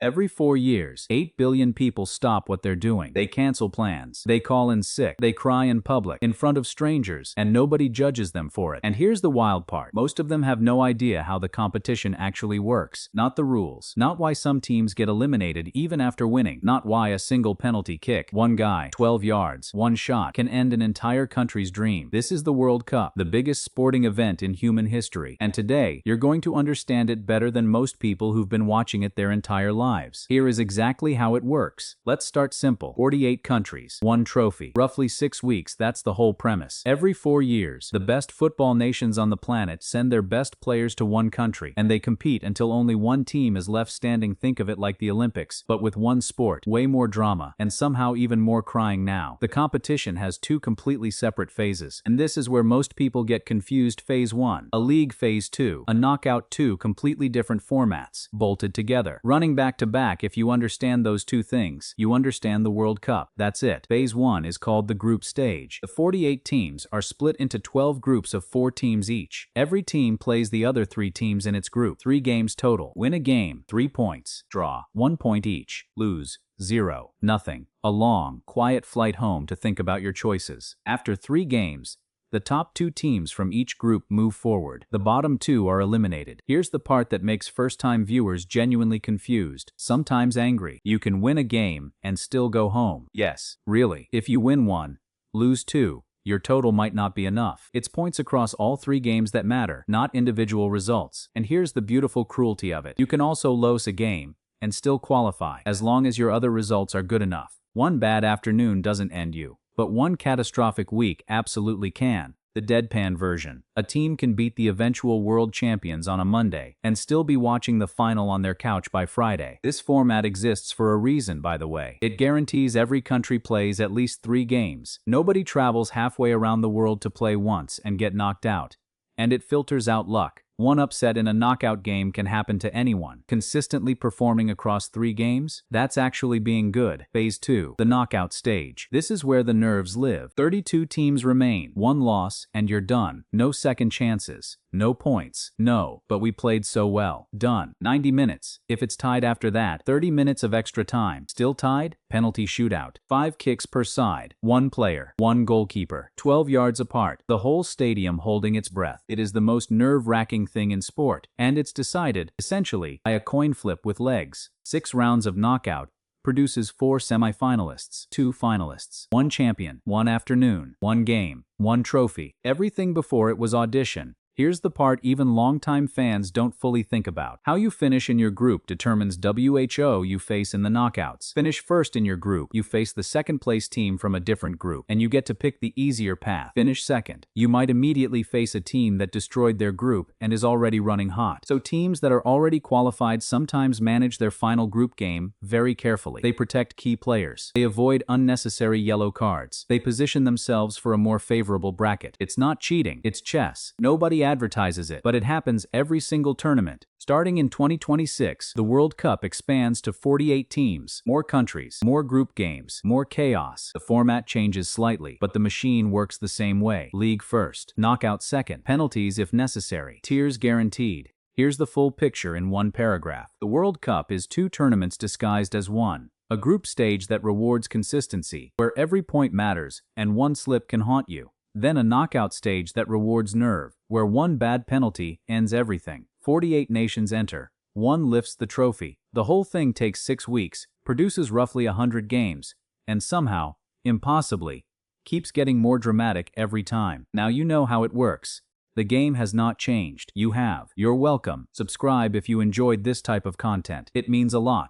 Every 4 years, 8 billion people stop what they're doing. They cancel plans. They call in sick. They cry in public, in front of strangers, and nobody judges them for it. And here's the wild part. Most of them have no idea how the competition actually works. Not the rules. Not why some teams get eliminated even after winning. Not why a single penalty kick, one guy, 12 yards, one shot, can end an entire country's dream. This is the World Cup, the biggest sporting event in human history. And today, you're going to understand it better than most people who've been watching it their entire lives. Here is exactly how it works. Let's start simple. 48 countries, one trophy, roughly 6 weeks, that's the whole premise. Every 4 years, the best football nations on the planet send their best players to one country, and they compete until only one team is left standing. Think of it like the Olympics, but with one sport, way more drama, and somehow even more crying now. The competition has 2 completely separate phases, and this is where most people get confused. Phase 1, a league. Phase 2, a knockout. 2 completely different formats, bolted together. Running back to back. If you understand those 2 things, you understand the World Cup. That's it. Phase 1 is called the group stage. The 48 teams are split into 12 groups of 4 teams each. Every team plays the other 3 teams in its group. 3 games total. Win a game, 3 points. Draw, 1 point each. Lose, 0, nothing. A long, quiet flight home to think about your choices. After 3 games, the top 2 teams from each group move forward. The bottom 2 are eliminated. Here's the part that makes first-time viewers genuinely confused, sometimes angry. You can win a game and still go home. Yes, really. If you win 1, lose 2, your total might not be enough. It's points across all 3 games that matter, not individual results. And here's the beautiful cruelty of it. You can also lose a game and still qualify, as long as your other results are good enough. One bad afternoon doesn't end you, but one catastrophic week absolutely can. The deadpan version. A team can beat the eventual world champions on a Monday and still be watching the final on their couch by Friday. This format exists for a reason, by the way. It guarantees every country plays at least 3 games. Nobody travels halfway around the world to play once and get knocked out. And it filters out luck. One upset in a knockout game can happen to anyone. Consistently performing across 3 games? That's actually being good. Phase 2, the knockout stage. This is where the nerves live. 32 teams remain. 1 loss, and you're done. No second chances. No points. No, but we played so well. Done. 90 minutes. If it's tied after that, 30 minutes of extra time. Still tied? Penalty shootout. 5 kicks per side. 1 player. 1 goalkeeper. 12 yards apart. The whole stadium holding its breath. It is the most nerve-wracking thing in sport, and it's decided, essentially, by a coin flip with legs. 6 rounds of knockout produces 4 semifinalists, 2 finalists, 1 champion, 1 afternoon, 1 game, 1 trophy. Everything before it was audition. Here's the part even longtime fans don't fully think about. How you finish in your group determines WHO you face in the knockouts. Finish first in your group, you face the second-place team from a different group, and you get to pick the easier path. Finish second. You might immediately face a team that destroyed their group and is already running hot. So teams that are already qualified sometimes manage their final group game very carefully. They protect key players. They avoid unnecessary yellow cards. They position themselves for a more favorable bracket. It's not cheating, it's chess. Nobody advertises it, but it happens every single tournament. Starting in 2026, the World Cup expands to 48 teams, more countries, more group games, more chaos. The format changes slightly, but the machine works the same way. League first, knockout second, penalties if necessary, tiers guaranteed. Here's the full picture in one paragraph. The World Cup is 2 tournaments disguised as one. A group stage that rewards consistency, where every point matters and one slip can haunt you. Then a knockout stage that rewards nerve, where one bad penalty ends everything. 48 nations enter. 1 lifts the trophy. The whole thing takes 6 weeks, produces roughly 100 games, and somehow, impossibly, keeps getting more dramatic every time. Now you know how it works. The game has not changed. You have. You're welcome. Subscribe if you enjoyed this type of content. It means a lot.